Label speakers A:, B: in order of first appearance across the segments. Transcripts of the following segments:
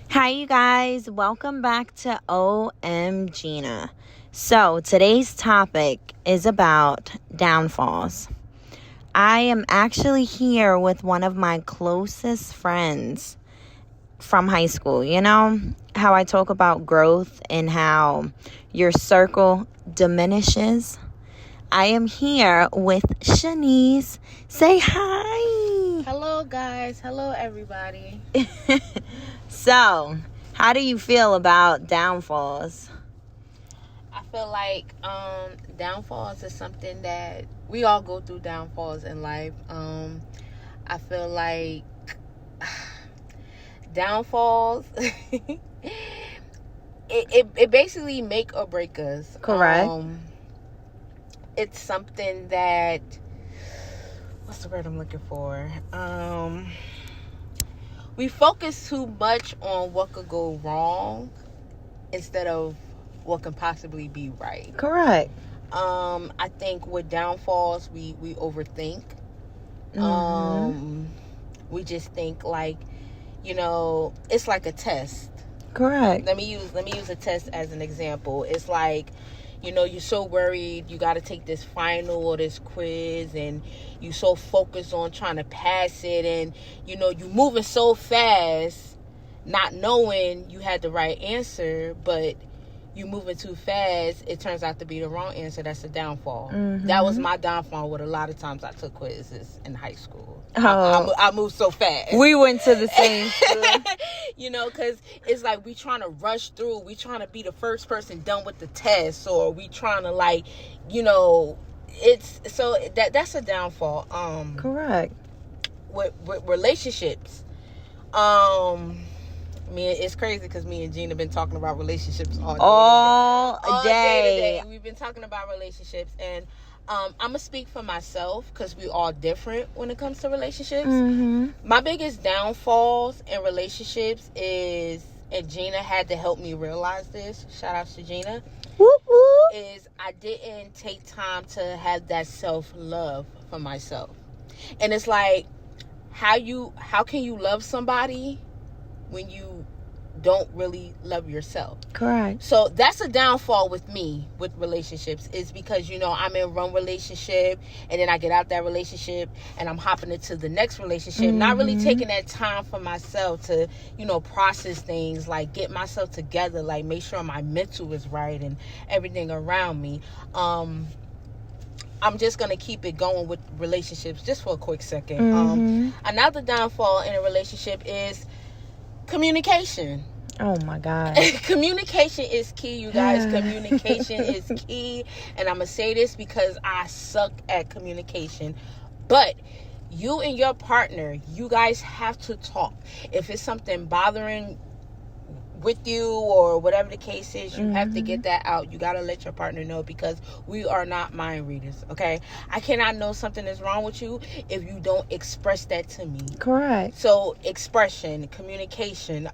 A: Hi, you guys. Welcome back to OM Gina. So, today's topic is about downfalls. I am actually here with one of my closest friends from high school. You know how I talk about growth and how your circle diminishes? I am here with Shanice. Say hi.
B: Hello, guys. Hello, everybody.
A: So, how do you feel about downfalls?
B: I feel like downfalls is something that we all go through downfalls in life. I feel like downfalls it basically make or break us.
A: Correct.
B: It's something that, what's the word I'm looking for? We focus too much on what could go wrong instead of what can possibly be right.
A: Correct.
B: I think with downfalls, we overthink. We just think like, it's like a test.
A: Correct.
B: Let me use a test as an example. It's like, you're so worried you got to take this final or this quiz, and you so focused on trying to pass it, and you moving so fast, not knowing you had the right answer, but you moving too fast, it turns out to be the wrong answer. That's a downfall. That was my downfall with a lot of times I took quizzes in high school. I moved so fast.
A: We went to the same school.
B: Because it's like we trying to rush through. We trying to be the first person done with the test, or we trying to it's so that's a downfall.
A: Correct.
B: With relationships, it's crazy because me and Gina been talking about relationships all day. We've been talking about relationships, and I'm gonna speak for myself because we all different when it comes to relationships. My biggest downfalls in relationships is, and Gina had to help me realize this, shout out to Gina,
A: whoop, whoop,
B: is I didn't take time to have that self-love for myself. And it's like, how can you love somebody when you don't really love yourself?
A: Correct.
B: So that's a downfall with me with relationships, is because I'm in one relationship and then I get out that relationship and I'm hopping into the next relationship, not really taking that time for myself to process things, like get myself together, like make sure my mental is right and everything around me. I'm just going to keep it going with relationships just for a quick second. Another downfall in a relationship is communication.
A: Oh my God.
B: Communication is key, you guys. Communication is key. And I'm going to say this because I suck at communication. But you and your partner, you guys have to talk. If it's something bothering with you or whatever the case is, you have to get that out. You got to let your partner know, because we are not mind readers, okay? I cannot know something is wrong with you if you don't express that to me.
A: Correct.
B: So expression, communication,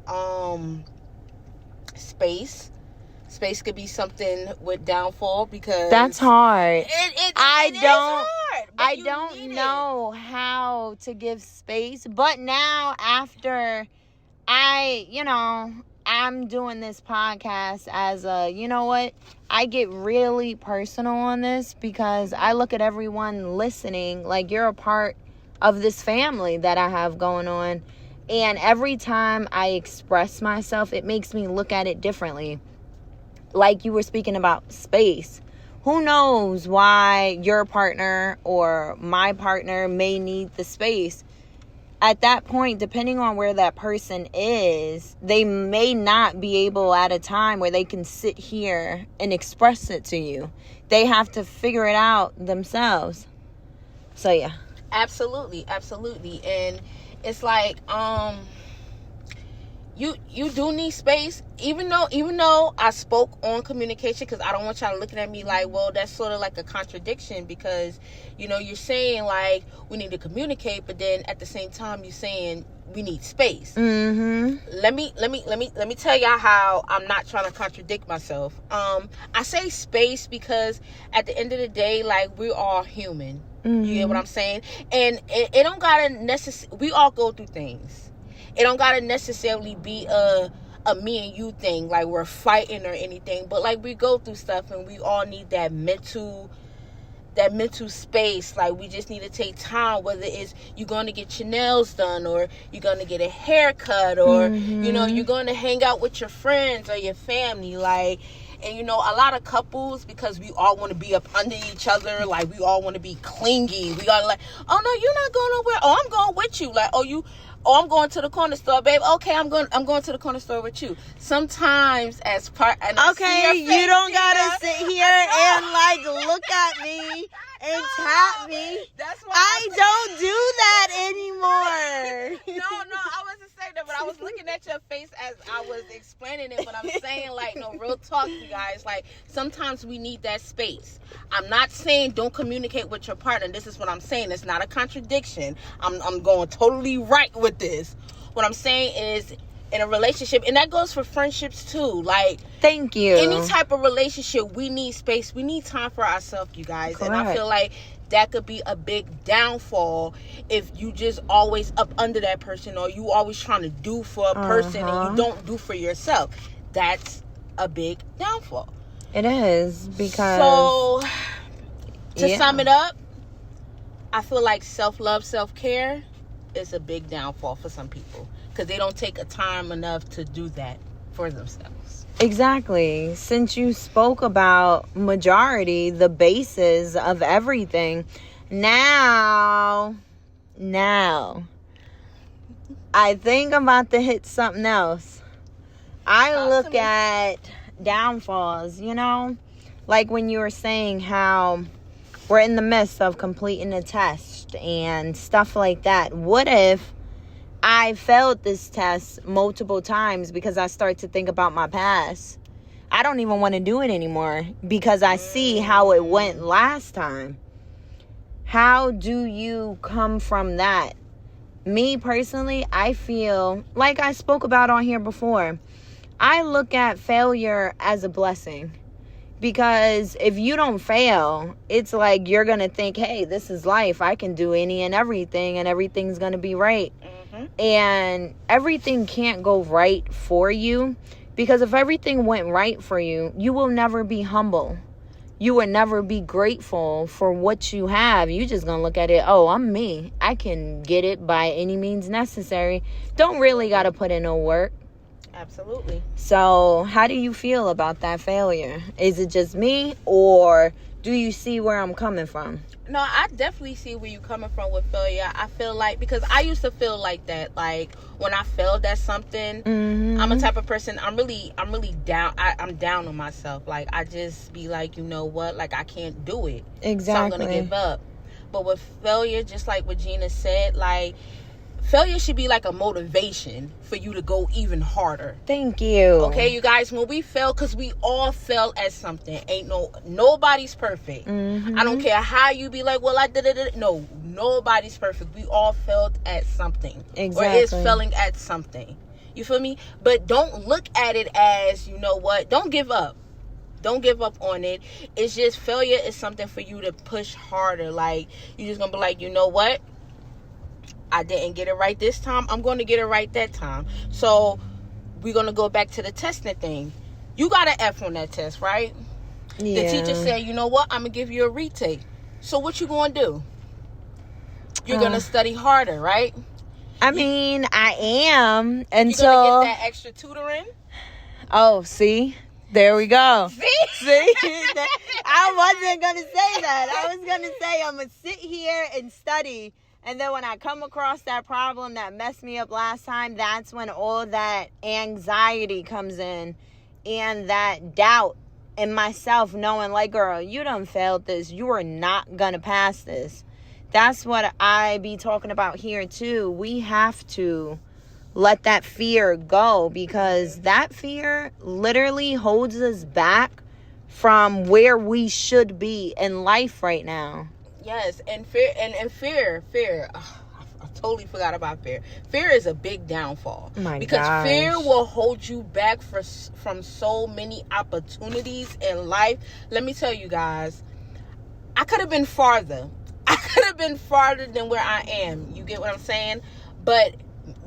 B: space could be something with downfall, because
A: that's hard.
B: I
A: don't know how to give space, but now after I'm doing this podcast as I get really personal on this, because I look at everyone listening like you're a part of this family that I have going on. And every time I express myself, it makes me look at it differently. Like you were speaking about space. Who knows why your partner or my partner may need the space? At that point, depending on where that person is, they may not be able at a time where they can sit here and express it to you. They have to figure it out themselves. So, yeah.
B: Absolutely. And it's like, you do need space, even though I spoke on communication, because I don't want y'all looking at me like, well, that's sort of like a contradiction, because you're saying like we need to communicate, but then at the same time you're saying we need space. Let me tell y'all how I'm not trying to contradict myself. I say space because at the end of the day, like, we're all human. You get what I'm saying? And it don't gotta we all go through things. It don't gotta necessarily be a me and you thing, like we're fighting or anything, but like we go through stuff and we all need that mental space. Like we just need to take time, whether it's you're going to get your nails done, or you're going to get a haircut, or you know, you're going to hang out with your friends or your family. Like, and you know, a lot of couples, because we all want to be up under each other, like we all want to be clingy, we got like, oh no, you're not going nowhere, oh I'm going with you, like, I'm going to the corner store, babe. Okay, I'm going to the corner store with you. Sometimes as part, and
A: okay, you don't gotta sit here and like look at me and tap me.
B: That's why
A: I don't do that anymore.
B: No, I wasn't saying that, but I was looking at your face as I was explaining it. But I'm saying, like, no, real talk, you guys. Like, sometimes we need that space. I'm not saying don't communicate with your partner. This is what I'm saying. It's not a contradiction. I'm going totally right with this. What I'm saying is, in a relationship, and that goes for friendships too. Like,
A: thank you.
B: Any type of relationship, we need space. We need time for ourselves, you guys. Correct. And I feel like that could be a big downfall if you just always up under that person, or you always trying to do for a person and you don't do for yourself. That's a big downfall.
A: It is, because
B: so to sum it up, I feel like self-love, self-care is a big downfall for some people, because they don't take a time enough to do that for themselves.
A: Exactly. Since you spoke about majority, the basis of everything, now, I think I'm about to hit something else. I look at downfalls, you know, like when you were saying how we're in the midst of completing a test and stuff like that. What if I failed this test multiple times because I start to think about my past? I don't even want to do it anymore because I see how it went last time. How do you come from that? Me personally, I feel like I spoke about on here before. I look at failure as a blessing. Because if you don't fail, it's like you're going to think, hey, this is life. I can do any and everything, and everything's going to be right. And everything can't go right for you, because if everything went right for you, you will never be humble. You will never be grateful for what you have. You're just going to look at it, oh, I'm me. I can get it by any means necessary. Don't really got to put in no work.
B: Absolutely.
A: So how do you feel about that failure? Is it just me, or do you see where I'm coming from?
B: No, I definitely see where you're coming from with failure. I feel like, because I used to feel like that. Like when I failed at something, I'm a type of person, I'm really down. I'm down on myself. Like I just be like, you know what? Like I can't do it.
A: Exactly.
B: So I'm going to give up. But with failure, just like what Gina said, like, failure should be like a motivation for you to go even harder.
A: Thank you.
B: Okay, you guys, when we fail, because we all fail at something. Nobody's perfect. I don't care how you be like, well, I did it. No, nobody's perfect. We all failed at something.
A: Exactly.
B: Or is failing at something. You feel me? But don't look at it as, you know what, don't give up. Don't give up on it. It's just, failure is something for you to push harder. Like, you're just going to be like, you know what? I didn't get it right this time. I'm going to get it right that time. So we're going to go back to the testing thing. You got an F on that test, right? Yeah. The teacher said, you know what? I'm going to give you a retake. So what you going to do? You're going to study harder, right?
A: I mean, I am. And
B: you're going to get that extra tutoring.
A: Oh, see? There we go. See? I wasn't going to say that. I was going to say I'm going to sit here and study. And then when I come across that problem that messed me up last time, that's when all that anxiety comes in, and that doubt in myself, knowing like, girl, you done failed this. You are not going to pass this. That's what I be talking about here too. We have to let that fear go, because that fear literally holds us back from where we should be in life right now.
B: Yes, and fear, and fear. I totally forgot about fear. Fear is a big downfall. Because fear will hold you back from so many opportunities in life. Let me tell you guys, I could have been farther. I could have been farther than where I am. You get what I'm saying? But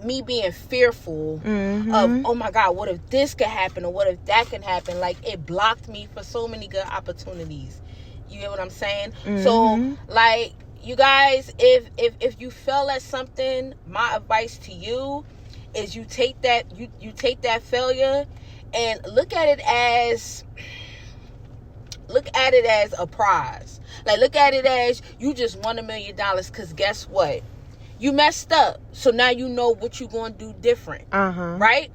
B: me being fearful
A: Mm-hmm.
B: of, oh my God, what if this could happen or what if that could happen? Like, it blocked me for so many good opportunities. You get what I'm saying?
A: Mm-hmm.
B: So, like, you guys, if you fail at something, my advice to you is you take that failure and look at it as a prize. Like, look at it as you just won $1 million, because guess what? You messed up. So now you know what you're going to do different.
A: Uh-huh.
B: Right?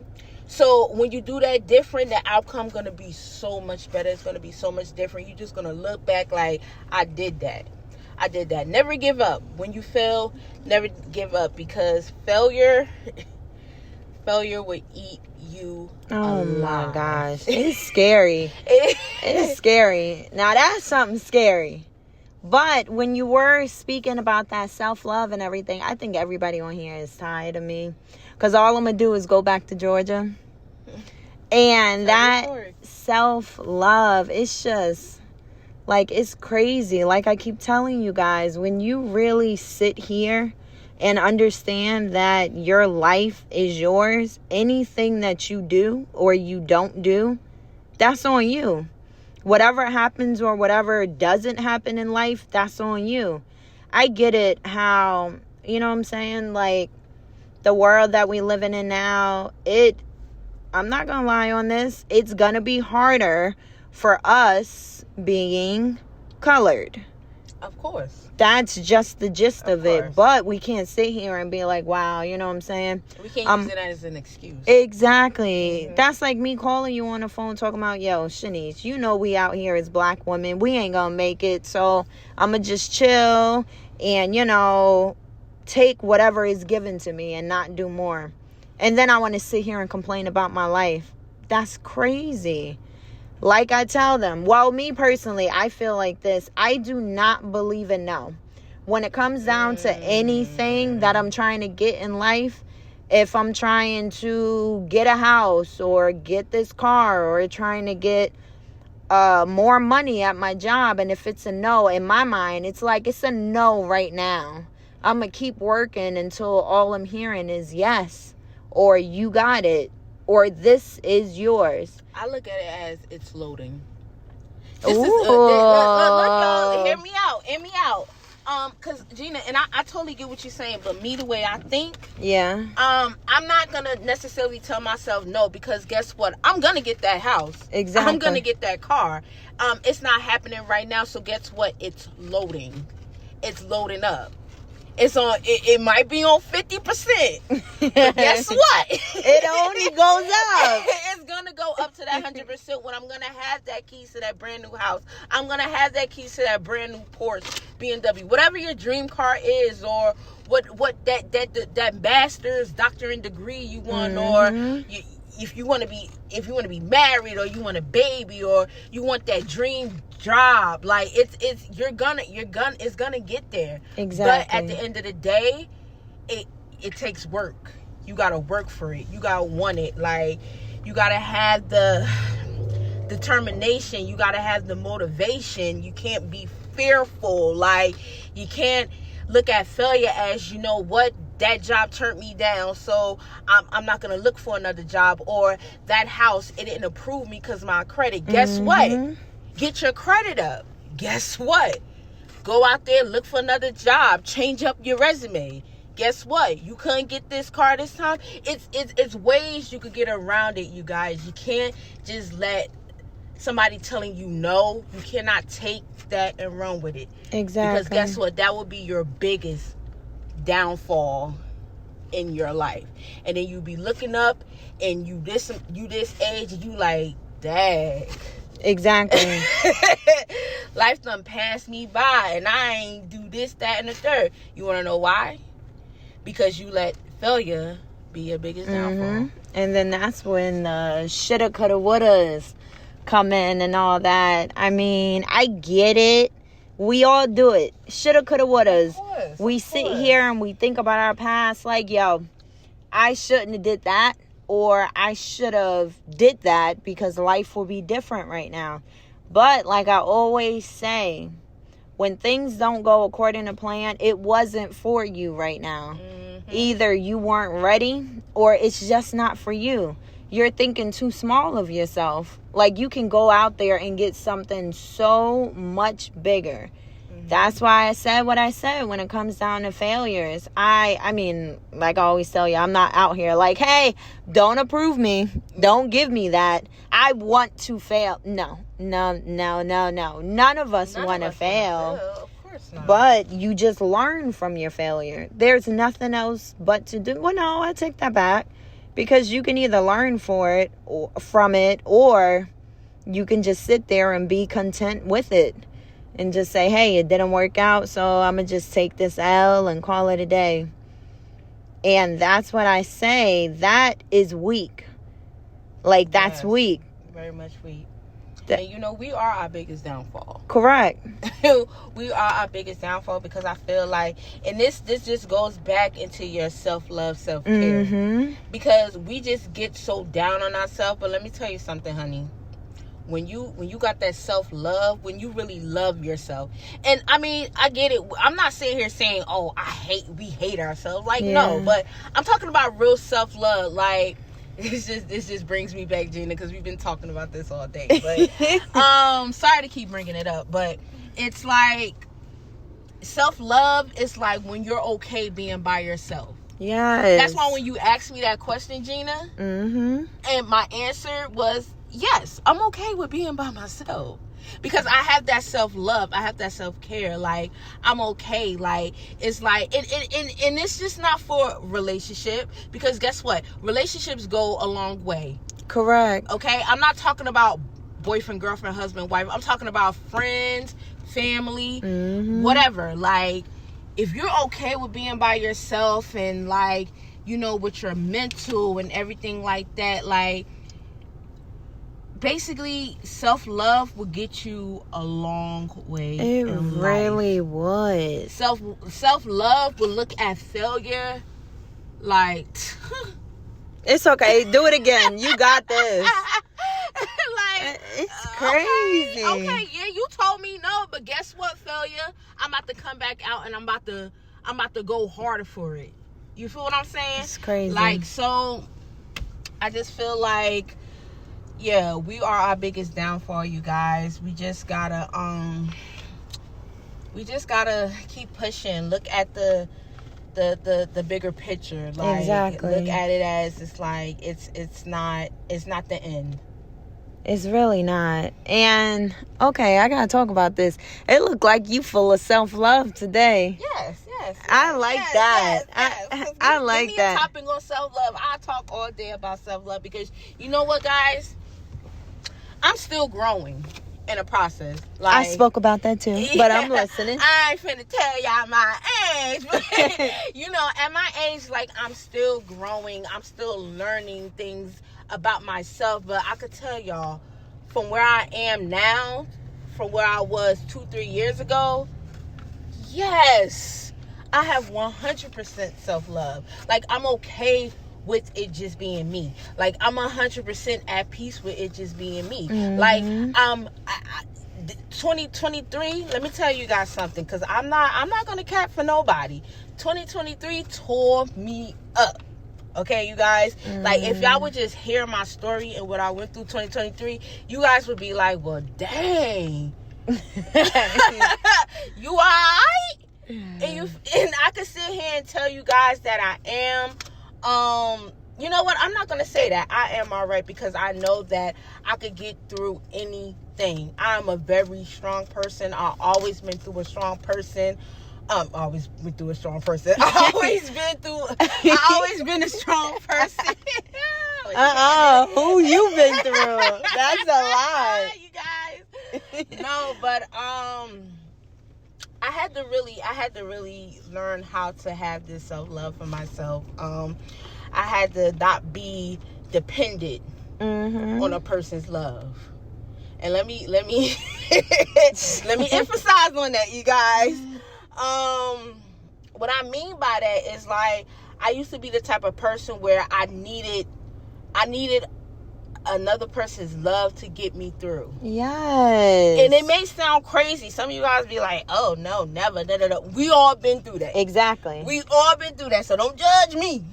B: So when you do that different, the outcome going to be so much better. It's going to be so much different. You're just going to look back like, I did that. Never give up. When you fail, never give up, because failure will eat you alive.
A: My gosh. It's scary. It's scary. Now, that's something scary. But when you were speaking about that self-love and everything, I think everybody on here is tired of me. Because all I'm going to do is go back to Georgia. And that self-love, it's just, like, it's crazy. Like I keep telling you guys, when you really sit here and understand that your life is yours, anything that you do or you don't do, that's on you. Whatever happens or whatever doesn't happen in life, that's on you. I get it how, you know what I'm saying? Like, the world that we living in now, I'm not going to lie on this, it's going to be harder for us being colored.
B: Of course.
A: That's just the gist of it. But we can't sit here and be like, wow, you know what I'm saying?
B: We can't use it as an excuse.
A: Exactly. Mm-hmm. That's like me calling you on the phone talking about, yo, Shanice, you know we out here as black women. We ain't gonna make it. So I'm gonna just chill and, you know, take whatever is given to me and not do more. And then I want to sit here and complain about my life. That's crazy. Like I tell them, well, me personally, I feel like this. I do not believe in no. When it comes down to anything that I'm trying to get in life, if I'm trying to get a house or get this car or trying to get more money at my job, and if it's a no, in my mind, it's like it's a no right now. I'm going to keep working until all I'm hearing is yes, or you got it, or this is yours.
B: I look at it as it's loading. This is look, y'all, hear me out. Cause Gina, and I totally get what you're saying, but me, the way I think,
A: yeah.
B: I'm not gonna necessarily tell myself no, because guess what? I'm gonna get that house.
A: Exactly.
B: I'm gonna get that car. It's not happening right now, so guess what? It's loading. It's loading up. It's on. It might be on 50%, but guess what?
A: It only goes up.
B: It's gonna go up to that 100% when I'm gonna have that keys to that brand new house. I'm gonna have that keys to that brand new Porsche, BMW, whatever your dream car is, or what that master's doctorate degree you want,
A: mm-hmm.
B: or if you want to be married, or you want a baby, or you want that dream job, like it's gonna get there.
A: Exactly.
B: But at the end of the day, it takes work. You gotta work for it. You gotta want it. Like, you gotta have the determination. You gotta have the motivation. You can't be fearful. Like, you can't look at failure as, you know what, that job turned me down, so I'm not gonna look for another job, or that house, it didn't approve me because my credit. Guess what? Get your credit up. Guess what? Go out there, look for another job, change up your resume. Guess what? You couldn't get this car this time. It's ways you could get around it, you guys. You can't just let somebody telling you no. You cannot take that and run with it.
A: Exactly.
B: Because guess what? That would be your biggest downfall in your life. And then you be looking up and you this age and you like, dang.
A: Exactly.
B: Life done passed me by and I ain't do this, that, and the third. You want to know why? Because you let failure be your biggest downfall.
A: And then that's when the shoulda, coulda, wouldas come in and all that. I mean, I get it. We all do it. Shoulda, coulda, wouldas. We sit here and we think about our past like, yo, I shouldn't have did that, or I should have did that because life will be different right now. But like I always say, when things don't go according to plan, it wasn't for you right now. Either you weren't ready or it's just not for you. You're thinking too small of yourself. Like, you can go out there and get something so much bigger. That's why I said what I said when it comes down to failures. I mean, like I always tell you, I'm not out here like, hey, don't approve me. Don't give me that. I want to fail. No. None of us want to fail.
B: Of course not.
A: But you just learn from your failure. There's nothing else but to do. Well, no, I take that back. Because you can either learn from it, or you can just sit there and be content with it. And just say, hey, it didn't work out, so I'm going to just take this L and call it a day. And that's what I say. That is weak. Like, that's weak.
B: Very much weak. And, you know, we are our biggest downfall.
A: Correct.
B: We are our biggest downfall, because I feel like, and this just goes back into your self-love, self-care.
A: Mm-hmm.
B: Because we just get so down on ourselves. But let me tell you something, honey. When you got that self-love, when you really love yourself. And I mean, I get it. I'm not sitting here saying, oh, we hate ourselves. Like, no, but I'm talking about real self-love. Like, this just brings me back, Gina, because we've been talking about this all day. But sorry to keep bringing it up, but it's like self-love is like when you're okay being by yourself.
A: Yes.
B: That's why when you asked me that question, Gina, and my answer was, yes, I'm okay with being by myself, because I have that self-love, I have that self-care. Like, I'm okay. Like, it's like, and it's just not for relationship, because guess what? Relationships go a long way.
A: Correct.
B: Okay? I'm not talking about boyfriend, girlfriend, husband, wife. I'm talking about friends, family, whatever. Like, if you're okay with being by yourself and, like, you know, with your mental and everything like that, like, basically, self-love will get you a long way.
A: It really would.
B: Self-love will look at failure like...
A: It's okay. Do it again. You got this.
B: Like,
A: it's crazy.
B: Okay, yeah, you told me no, but guess what, failure? I'm about to come back out, and I'm about to go harder for it. You feel what I'm saying?
A: It's crazy.
B: Like, so, I just feel like, yeah, we are our biggest downfall, you guys. We just gotta keep pushing. Look at the bigger picture. Like,
A: exactly.
B: Look at it as it's like it's not the end.
A: It's really not. And okay, I gotta talk about this. It looked like you full of self-love today.
B: Yes.
A: I like that.
B: Yes.
A: I like
B: give me
A: that.
B: a topic on self-love. I talk all day about self-love, because you know what, guys? I'm still growing in a process. Like,
A: I spoke about that too, but I'm listening.
B: I ain't finna tell y'all my age, but you know, at my age, like, I'm still growing. I'm still learning things about myself. But I could tell y'all, from where I am now, from where I was 2-3 years ago, yes, I have 100% self-love. Like, I'm okay with it just being me. Like, I'm 100% at peace with it just being me. Like, 2023, let me tell you guys something, because I'm not gonna cap for nobody. 2023 tore me up. Okay, you guys? Like, if y'all would just hear my story and what I went through 2023, you guys would be like, well, dang. You alright? And I could sit here and tell you guys that I am. You know what? I'm not going to say that I am all right, because I know that I could get through anything. I'm a very strong person. I've always been through a strong person. Always been through a strong person. I always been a strong person.
A: Who you been through? That's a lie.
B: You guys. No, but I had to really learn how to have this self-love for myself. I had to not be dependent on a person's love. And let me let me emphasize on that, you guys. What I mean by that is, like, I used to be the type of person where I needed another person's love to get me through.
A: Yes.
B: And it may sound crazy. Some of you guys be like, oh, no, never. Da, da, da. We all been through that.
A: Exactly.
B: We all been through that, so don't judge me.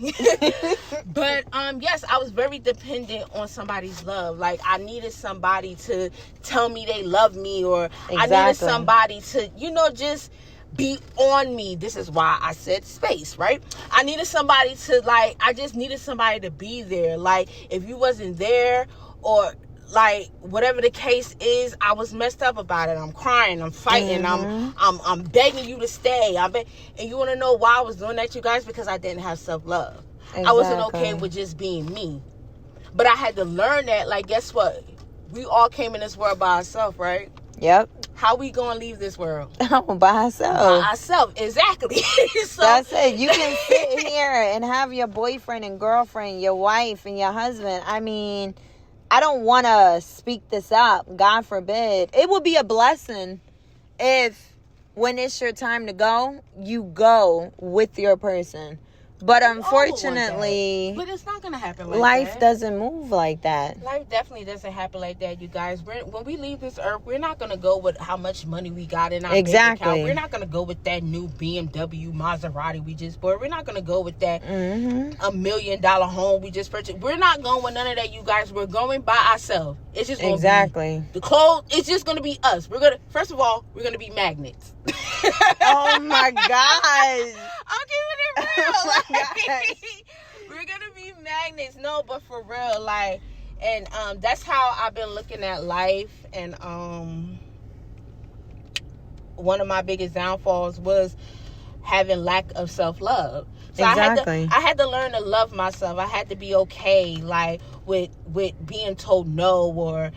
B: But, yes, I was very dependent on somebody's love. Like, I needed somebody to tell me they love me, or
A: Exactly.
B: I needed somebody to, just be on me. This is why I said space, right? I needed somebody to, like, I just needed somebody to be there. Like, if you wasn't there, or like whatever the case is, I was messed up about it. I'm crying, I'm fighting,
A: Mm-hmm.
B: I'm begging you to stay. And you want to know why I was doing that, you guys? Because I didn't have self-love.
A: Exactly.
B: I wasn't okay with just being me. But I had to learn that, like, guess what? We all came in this world by ourselves, right?
A: Yep.
B: How we gonna leave this world?
A: By ourselves.
B: By ourselves, exactly. So,
A: that's it. You can sit here and have your boyfriend and girlfriend, your wife and your husband. I mean, I don't want to speak this up. God forbid. It would be a blessing if, when it's your time to go, you go with your person. But unfortunately,
B: but it's not gonna happen like
A: life
B: that.
A: doesn't move like that.
B: Life definitely doesn't happen like that, you guys. When we leave this earth, we're not gonna go with how much money we got in our bank account. We're not gonna go with that new BMW Maserati we just bought. We're not gonna go with that $1 million home we just purchased. We're not going with none of that, you guys. We're going by ourselves. It's just gonna be the clothes. It's just gonna be us. First of all, we're gonna be magnets.
A: Oh my gosh.
B: I'm keeping it real.
A: Oh my gosh.
B: We're gonna be magnets. No, but for real, like, and that's how I've been looking at life. And one of my biggest downfalls was having lack of self-love. So
A: exactly.
B: I had to learn to love myself. I had to be okay, like, with being told no, or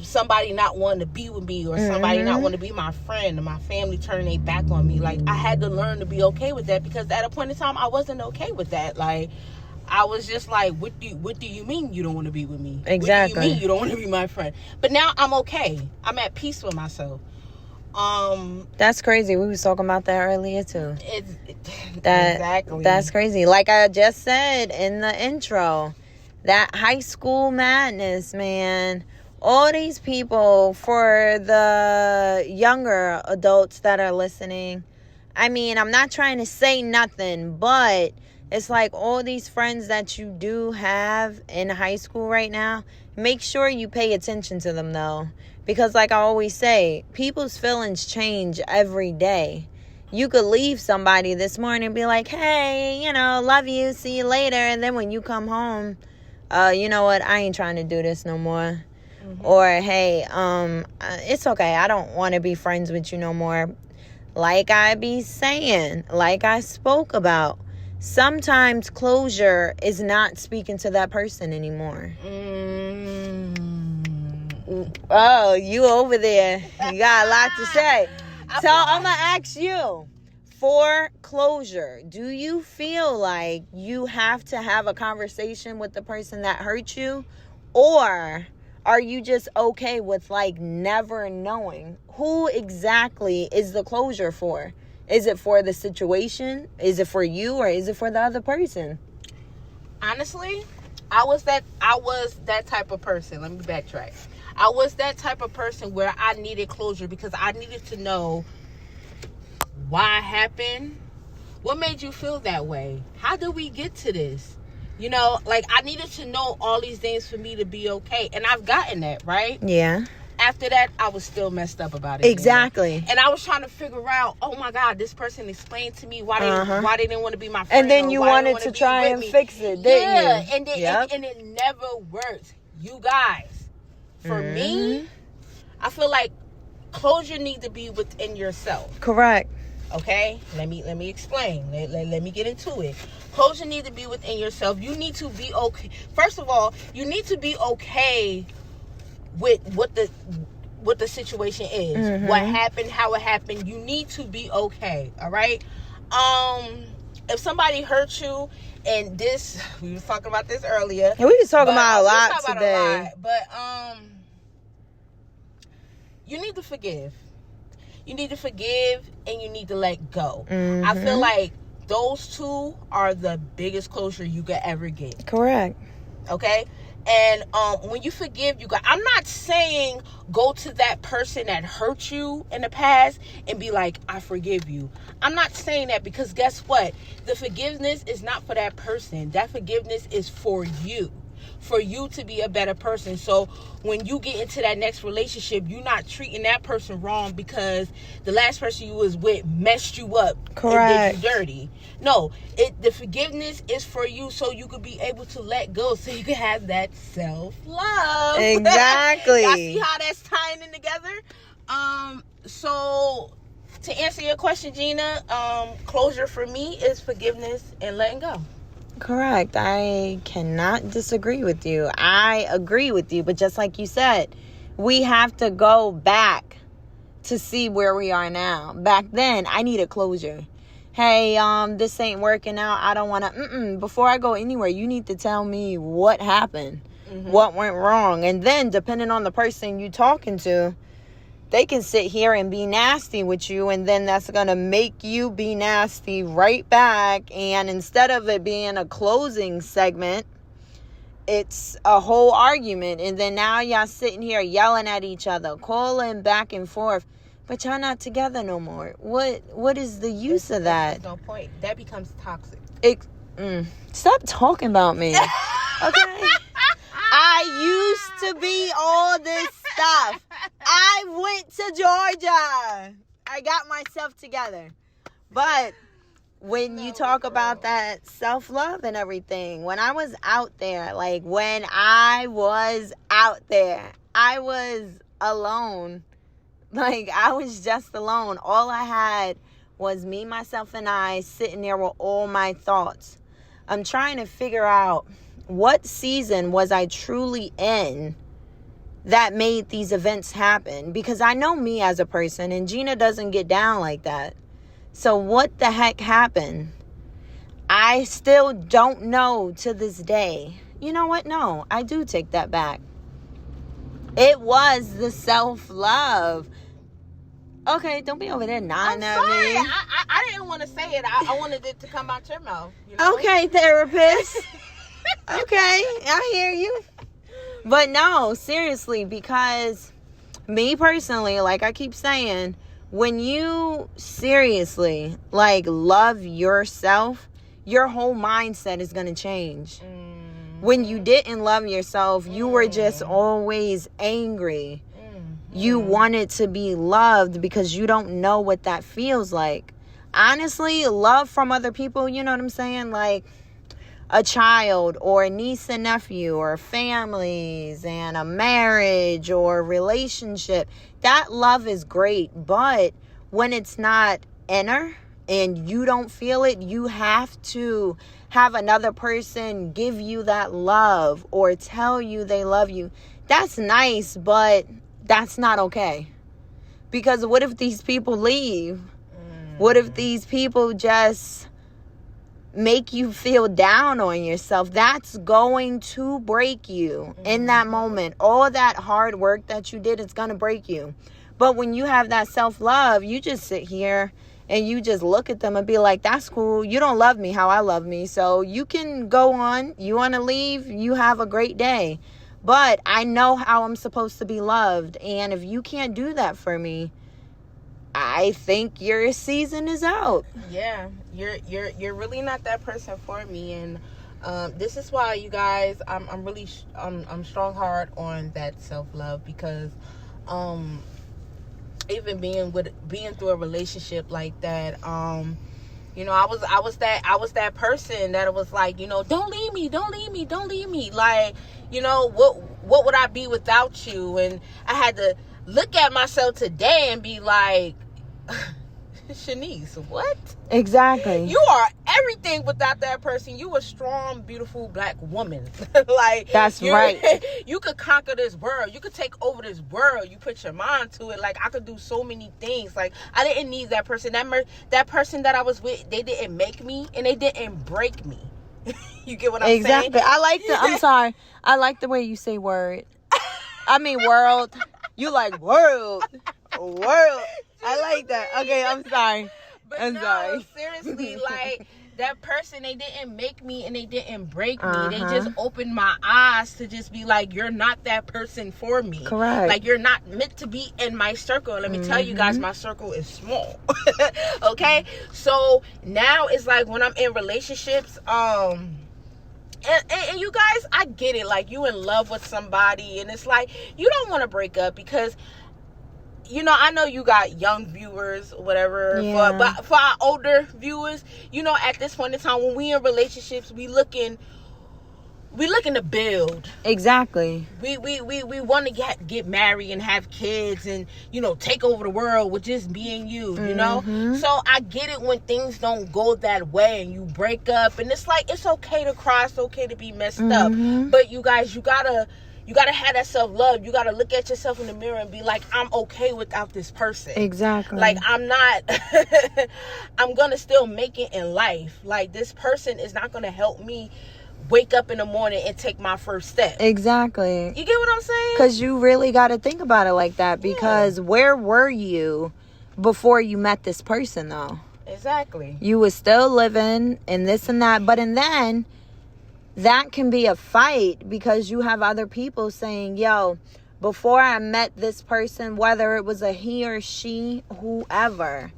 B: somebody not wanting to be with me, or somebody not wanting to be my friend, or my family turning their back on me. Like, I had to learn to be okay with that, because at a point in time I wasn't okay with that. Like, I was just like, what do you mean you don't want to be with me?
A: Exactly.
B: What do you mean you don't want to be my friend? But now I'm okay. I'm at peace with myself.
A: That's crazy. We was talking about that earlier too.
B: Exactly.
A: That's crazy. Like I just said in the intro, that high school madness, man. All these people, for the younger adults that are listening, I mean, I'm not trying to say nothing, but it's like all these friends that you do have in high school right now, make sure you pay attention to them, though. Because like I always say, people's feelings change every day. You could leave somebody this morning and be like, hey, love you, see you later. And then when you come home, you know what, I ain't trying to do this no more. Or, hey, it's okay, I don't want to be friends with you no more. Like I be saying, like I spoke about, sometimes closure is not speaking to that person anymore. Oh, you over there. You got a lot to say. So I'm going to ask you, for closure, do you feel like you have to have a conversation with the person that hurt you? Or are you just okay with, like, never knowing? Who exactly is the closure for? Is it for the situation? Is it for you? Or is it for the other person?
B: Honestly, I was that type of person. Let me backtrack. I was that type of person where I needed closure, because I needed to know why it happened. What made you feel that way? How did we get to this? Like, I needed to know all these things for me to be okay. And I've gotten that, right?
A: Yeah.
B: After that, I was still messed up about it.
A: Exactly.
B: And I was trying to figure out, oh my God, this person explained to me why they didn't want to be my friend.
A: And then you wanted to try and fix it, didn't you?
B: And it never worked. You guys, for me, I feel like closure needs to be within yourself.
A: Correct.
B: Okay, let me explain. Let me get into it. Closure needs to be within yourself. You need to be okay. First of all, you need to be okay with what the situation is. What happened, how it happened. You need to be okay. All right. If somebody hurt you, and this, we was talking about this earlier.
A: Yeah, we was talking about a lot today.
B: But you need to forgive. You need to forgive, and you need to let go. I feel like those two are the biggest closure you could ever get.
A: Correct.
B: Okay? And when you forgive, you got. I'm not saying go to that person that hurt you in the past and be like, I forgive you. I'm not saying that, because guess what? The forgiveness is not for that person. That forgiveness is for you. For you to be a better person. So when you get into that next relationship, you're not treating that person wrong because the last person you was with messed you up.
A: Correct.
B: And did you dirty. No, the forgiveness is for you, so you could be able to let go, so you can have that self-love.
A: Exactly.
B: Y'all see how that's tying in together? So to answer your question, Gina, closure for me is forgiveness and letting go.
A: Correct. I cannot disagree with you. I agree with you. But just like you said, we have to go back to see where we are now. Back then, I needed closure. Hey, this ain't working out. I don't want to. Before I go anywhere, you need to tell me what happened, what went wrong. And then, depending on the person you talking to, they can sit here and be nasty with you, and then that's going to make you be nasty right back. And instead of it being a closing segment, it's a whole argument. And then now y'all sitting here yelling at each other, calling back and forth, but y'all not together no more. What is the use of that?
B: There's no point. That becomes toxic.
A: Stop talking about me. Okay? I used to be all this stuff. I went to Georgia. I got myself together. But when you talk about that self-love and everything, when I was out there, I was alone. I was just alone. All I had was me, myself, and I sitting there with all my thoughts. I'm trying to figure out what season was I truly in that made these events happen, because I know me as a person, and Gina doesn't get down like that. So what the heck happened? I still don't know to this day. You know what? No, I do take that back. It was the self-love. Okay, don't be over there nodding at me.
B: I didn't want to say it. I wanted it to come out your mouth. You know?
A: Okay, therapist. Okay, I hear you. But no, seriously, because me personally, like I keep saying, when you seriously, love yourself, your whole mindset is going to change. When you didn't love yourself, you were just always angry. You wanted to be loved because you don't know what that feels like. Honestly, love from other people, you know what I'm saying? Like a child or a niece and nephew or families and a marriage or a relationship. That love is great, but when it's not inner and you don't feel it, you have to have another person give you that love or tell you they love you. That's nice, but that's not okay. Because what if these people leave? What if these people just make you feel down on yourself? That's going to break you in that moment. All that hard work that you did is going to break you. But when you have that self-love, you just sit here and you just look at them and be like, that's cool. You don't love me how I love me. So you can go on. You want to leave? You have a great day. But I know how I'm supposed to be loved. And if you can't do that for me, I think your season is out.
B: Yeah, you're really not that person for me. And this is why, you guys, I'm really I'm strong hard on that self-love, because even being through a relationship like that, you know, I was that person that was like, you know, don't leave me. Like, you know, what would I be without you? And I had to look at myself today and be like, Shanice, what?
A: Exactly.
B: You are everything without that person. You a strong, beautiful black woman. Like,
A: that's right.
B: You could conquer this world. You could take over this world. You put your mind to it. Like, I could do so many things. Like, I didn't need that person. That person that I was with, they didn't make me and they didn't break me. You get what I'm saying?
A: Exactly. I like the way you say word. I mean world. You like world. I like that. Okay, I'm sorry.
B: But
A: I'm sorry.
B: Seriously, like, that person, they didn't make me and they didn't break me. They
A: Uh-huh.
B: just opened my eyes to just be like, you're not that person for me.
A: Correct.
B: Like, you're not meant to be in my circle. And let me tell you guys, my circle is small. Okay? So now it's like when I'm in relationships, and you guys, I get it. Like, you in love with somebody and it's like, you don't want to break up because, you know, I know you got young viewers, whatever.
A: Yeah.
B: But for our older viewers, you know, at this point in time, when we in relationships, we looking to build.
A: Exactly.
B: We want to get married and have kids and, you know, take over the world with just being you know? So I get it when things don't go that way and you break up. And it's like, it's okay to cry. It's okay to be messed up. But you guys, you gotta have that self-love. You gotta look at yourself in the mirror and be like, I'm okay without this person.
A: Exactly.
B: Like, I'm not, I'm gonna still make it in life. Like, this person is not gonna help me wake up in the morning and take my first step.
A: Exactly.
B: You get what I'm saying?
A: Because you really got to think about it like that. Because where were you before you met this person, though?
B: Exactly.
A: You was still living and this and that. But and then that can be a fight because you have other people saying, yo, before I met this person, whether it was a he or she, whoever,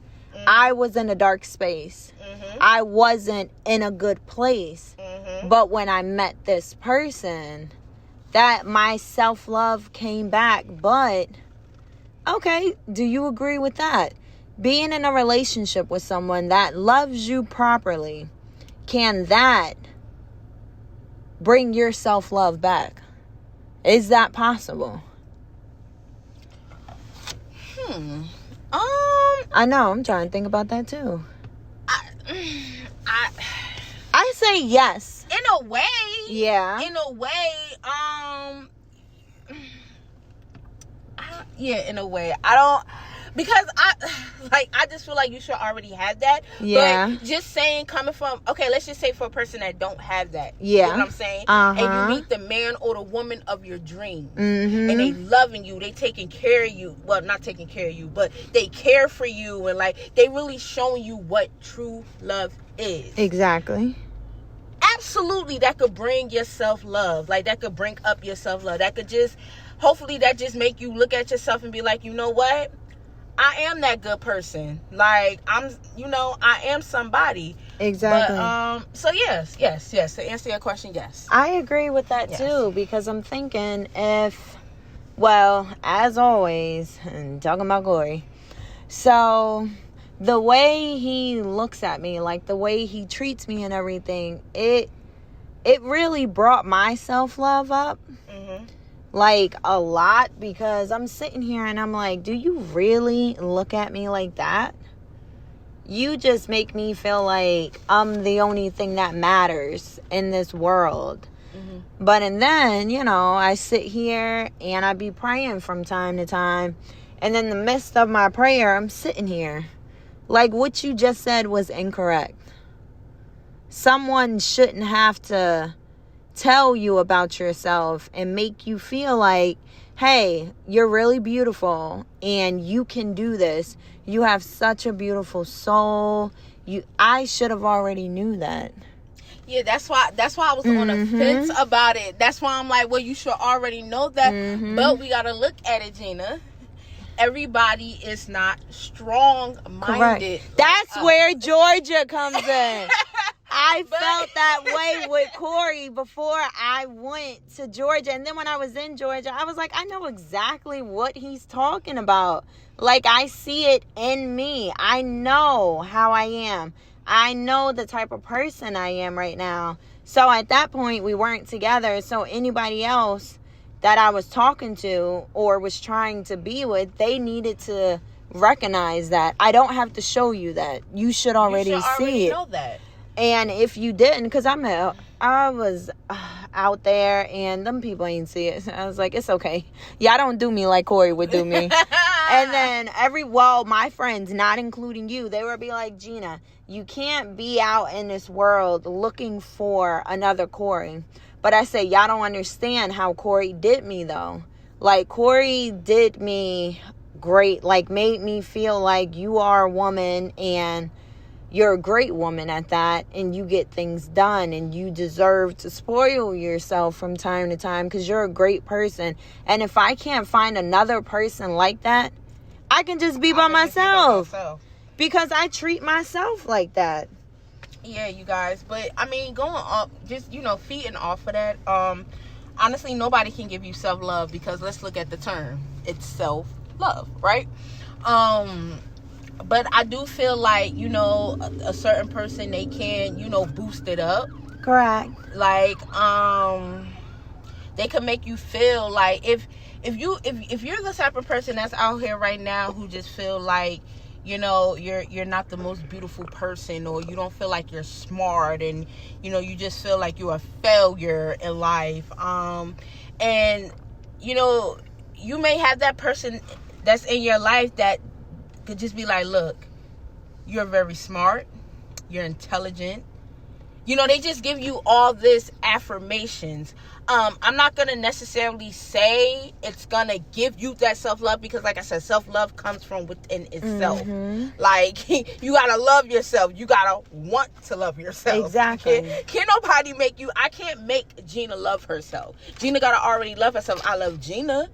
A: I was in a dark space. I wasn't in a good place. But when I met this person, that my self-love came back. But, okay, do you agree with that? Being in a relationship with someone that loves you properly, can that bring your self-love back? Is that possible? I know, I'm trying to think about that too. I say yes.
B: In a way.
A: Yeah.
B: In a way, yeah, in a way. I don't, because I just feel like you should already have that.
A: Yeah.
B: But just saying, coming from, okay, let's just say for a person that don't have that.
A: Yeah.
B: You know what I'm saying? And you meet the man or the woman of your dreams. And they loving you. They taking care of you. Well, not taking care of you, but they care for you. And like, they really showing you what true love is.
A: Exactly.
B: Absolutely, that could bring your self-love. Like, that could bring up your self-love. That could just, hopefully that just make you look at yourself and be like, you know what? I am that good person. Like, I am somebody.
A: Exactly.
B: But, so yes. To answer your question, yes.
A: I agree with that too, because I'm thinking as always, and talking about Corey. So, the way he looks at me, like the way he treats me and everything, it really brought my self-love up. Like, a lot, because I'm sitting here and I'm like, do you really look at me like that? You just make me feel like I'm the only thing that matters in this world. But and then, I sit here and I be praying from time to time. And in the midst of my prayer, I'm sitting here. Like, what you just said was incorrect. Someone shouldn't have to tell you about yourself and make you feel like, hey, you're really beautiful and you can do this. You have such a beautiful soul. I should have already knew that.
B: Yeah, that's why I was on the fence about it. That's why I'm like, well, you should already know that. But we got to look at it, Gina. Everybody is not strong-minded.
A: Correct. That's where Georgia comes in. I felt that way with Corey before I went to Georgia. And then when I was in Georgia, I was like, I know exactly what he's talking about. Like, I see it in me. I know how I am. I know the type of person I am right now. So at that point, we weren't together. So anybody else that I was talking to or was trying to be with, they needed to recognize that. I don't have to show you that. You should already see it.
B: Know that.
A: And if you didn't, because I was out there and them people ain't see it. I was like, it's okay. Y'all don't do me like Corey would do me. And then my friends, not including you, they would be like, Gina, you can't be out in this world looking for another Corey. But I say, y'all don't understand how Corey did me, though. Like, Corey did me great. Like, made me feel like you are a woman and you're a great woman at that, and you get things done, and you deserve to spoil yourself from time to time because you're a great person. And if I can't find another person like that, I can just be by myself because I treat myself like that.
B: Yeah, you guys. But I mean, going up, just, you know, feeding off of that, honestly, nobody can give you self-love, because let's look at the term. It's self-love, right? But I do feel like, you know, a certain person, they can, you know, boost it up.
A: Correct.
B: Like, they can make you feel like if you're the type of person that's out here right now who just feel like, you know, you're not the most beautiful person, or you don't feel like you're smart, and, you know, you just feel like you're a failure in life. And, you know, you may have that person that's in your life that could just be like, look, you're very smart, you're intelligent. You know, they just give you all this affirmations. I'm not going to necessarily say it's going to give you that self-love, because like I said, self-love comes from within itself. Like, you got to love yourself. You got to want to love yourself.
A: Exactly.
B: Can't nobody make you. I can't make Gina love herself. Gina got to already love herself. I love Gina.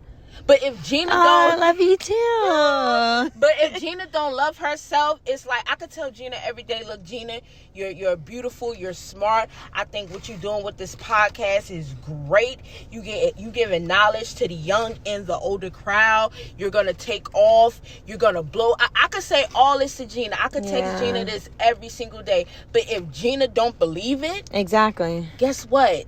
B: But if Gina don't,
A: I love you too.
B: But if Gina don't love herself, it's like I could tell Gina every day, look, Gina, you're beautiful, you're smart. I think what you're doing with this podcast is great. You giving knowledge to the young and the older crowd. You're gonna take off. You're gonna blow. I could say all this to Gina. I could text Gina this every single day. But if Gina don't believe it,
A: exactly,
B: guess what?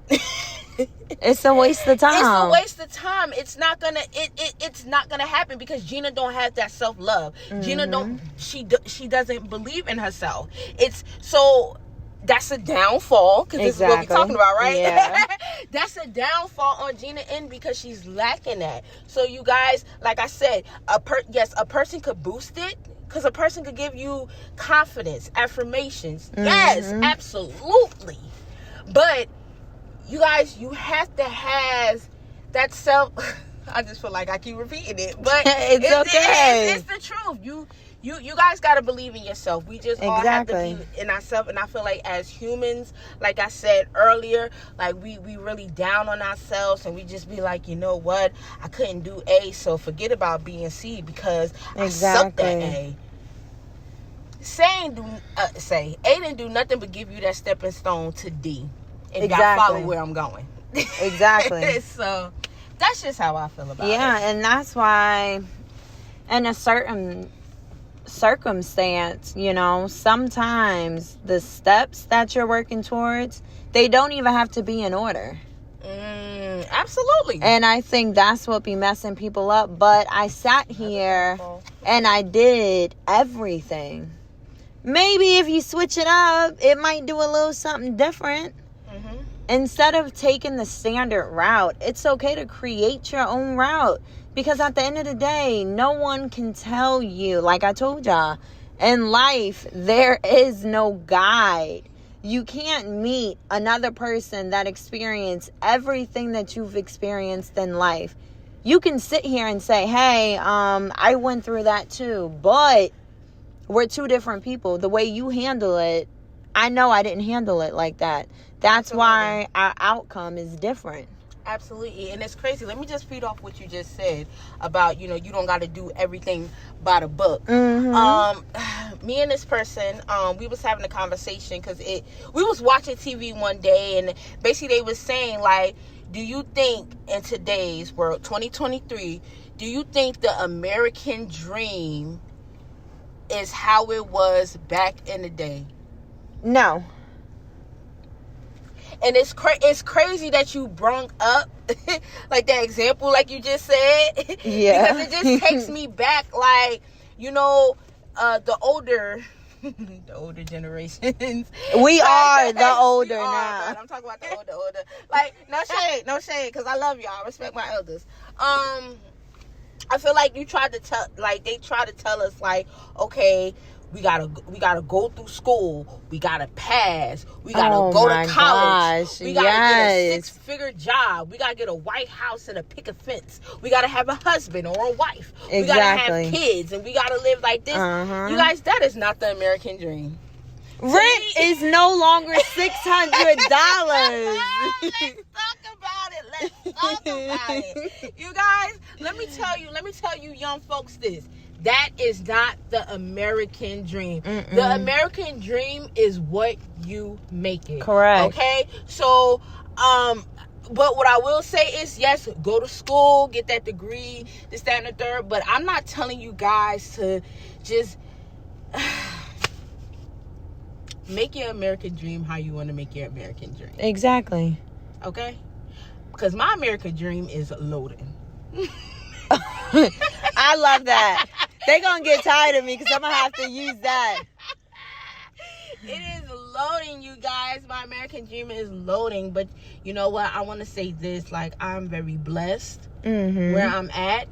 A: It's a waste of time.
B: It's a waste of time. It's not gonna happen, because Gina don't have that self-love. Gina she doesn't believe in herself. It's so that's a downfall, because this is what we're talking about, right?
A: Yeah.
B: That's a downfall on Gina end, because she's lacking that. So you guys, like I said, a person could boost it, because a person could give you confidence, affirmations. Yes, absolutely. But you guys, you have to have that self. I just feel like I keep repeating it, but
A: it's okay.
B: It's the truth. You guys got to believe in yourself. We just all have to believe in ourselves. And I feel like as humans, like I said earlier, like we really down on ourselves, and we just be like, you know what? I couldn't do A, so forget about B and C, because I sucked at A. Say A didn't do nothing but give you that stepping stone to D. If y'all follow where I'm going.
A: Exactly.
B: So that's just how I feel about it.
A: Yeah, and that's why in a certain circumstance, you know, sometimes the steps that you're working towards, they don't even have to be in order.
B: Absolutely.
A: And I think that's what be messing people up. But I sat here and I did everything. Maybe if you switch it up, it might do a little something different. Instead of taking the standard route, it's okay to create your own route. Because at the end of the day, no one can tell you, like I told y'all, in life, there is no guide. You can't meet another person that experienced everything that you've experienced in life. You can sit here and say, hey, I went through that too. But we're two different people. The way you handle it, I know I didn't handle it like that. That's why our outcome is different.
B: Absolutely. And it's crazy. Let me just feed off what you just said about, you know, you don't got to do everything by the book. Me and this person, we was having a conversation because we was watching TV one day, and basically they was saying, like, do you think in today's world, 2023, do you think the American dream is how it was back in the day?
A: No.
B: And it's crazy that you brung up like that example, like you just said.
A: Yeah.
B: Because it just takes me back, like, you know, the older generations.
A: We are the older now.
B: Man, I'm talking about the older. Like, no shade, because I love y'all. I respect my elders. I feel like they try to tell us, like, okay, we gotta go through school. We gotta pass. We gotta go to college.
A: Gosh,
B: we gotta get a 6-figure job. We gotta get a White House and a picket fence. We gotta have a husband or a wife.
A: Exactly.
B: We gotta have kids, and we gotta live like this. You guys, that is not the American dream.
A: Rent is no longer $600.
B: Let's talk about it. You guys, let me tell you young folks this. That is not the American dream. Mm-mm. The American dream is what you make it.
A: Correct.
B: Okay? So, but what I will say is, yes, go to school, get that degree, this, that, and the third. But I'm not telling you guys to just make your American dream how you want to make your American dream.
A: Exactly.
B: Okay? Because my American dream is loading.
A: I love that. They're going to get tired of me because I'm going to have to use that.
B: It is loading, you guys. My American dream is loading. But you know what? I want to say this. Like, I'm very blessed where I'm at.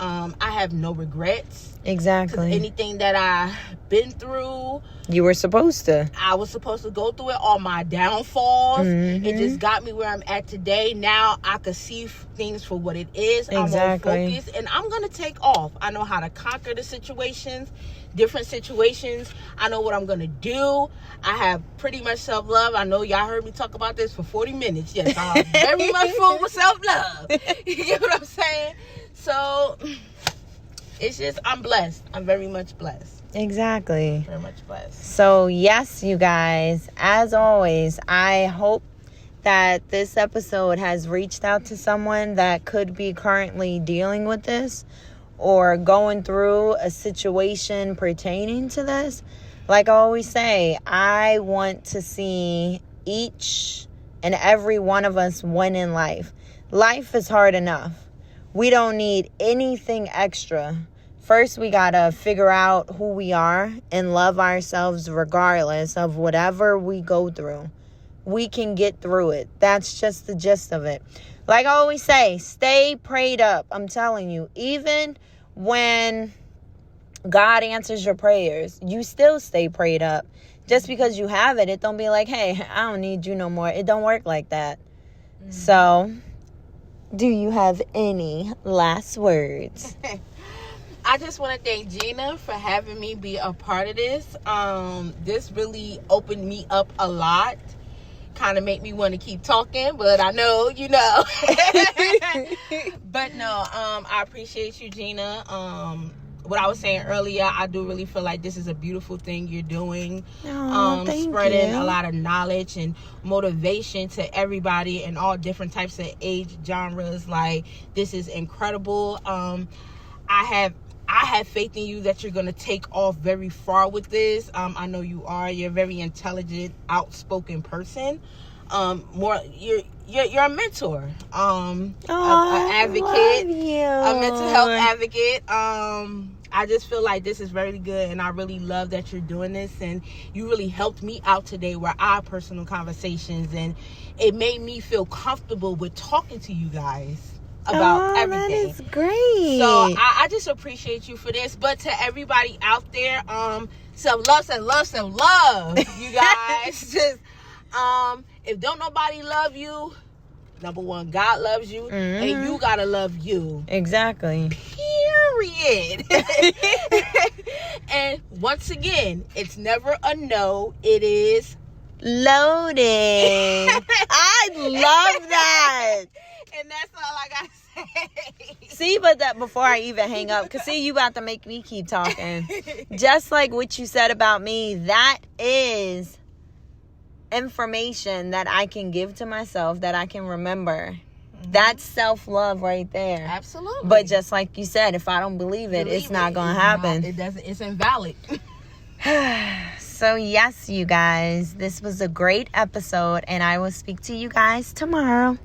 B: I have no regrets.
A: Exactly.
B: Anything that I've been through,
A: you were supposed to.
B: I was supposed to go through it. All my downfalls. It just got me where I'm at today. Now I can see things for what it is.
A: Exactly.
B: I'm more focused, and I'm going to take off. I know how to conquer the situations, different situations. I know what I'm going to do. I have pretty much self-love. I know y'all heard me talk about this for 40 minutes. Yes, I'm very much full with self-love. You get what I'm saying? So it's just, I'm blessed. I'm very much blessed.
A: Exactly.
B: Very much blessed.
A: So, yes, you guys, as always, I hope that this episode has reached out to someone that could be currently dealing with this or going through a situation pertaining to this. Like I always say, I want to see each and every one of us win in life. Life is hard enough. We don't need anything extra. First, we got to figure out who we are and love ourselves regardless of whatever we go through. We can get through it. That's just the gist of it. Like I always say, stay prayed up. I'm telling you, even when God answers your prayers, you still stay prayed up. Just because you have it, it don't be like, hey, I don't need you no more. It don't work like that. So, do you have any last words?
B: I just want to thank Gina for having me be a part of this. This really opened me up a lot. Kind of make me want to keep talking, but I know, you know. But no, I appreciate you, Gina. What I was saying earlier, I do really feel like this is a beautiful thing you're doing. Spreading a lot of knowledge and motivation to everybody in all different types of age genres. Like, this is incredible. I have faith in you that you're going to take off very far with this. I know you are. You're a very intelligent, outspoken person. You're a mentor, an advocate, a mental health advocate. I just feel like this is very good, and I really love that you're doing this, and you really helped me out today with our personal conversations, and it made me feel comfortable with talking to you guys about everything.
A: That is great.
B: So I just appreciate you for this. But to everybody out there, self-love, you guys. Just if don't nobody love you, number one, God loves you, and you gotta love you.
A: Exactly.
B: Period. And once again, it's never a no, it is
A: loading. I love that.
B: And that's all I gotta say.
A: See, but that before I even hang up, because see, you about to make me keep talking. Just like what you said about me, that is information that I can give to myself, that I can remember. That's self-love right there.
B: Absolutely.
A: But just like you said, if I don't believe it, it's not going to happen.
B: It doesn't. It's invalid.
A: So, yes, you guys, this was a great episode, and I will speak to you guys tomorrow.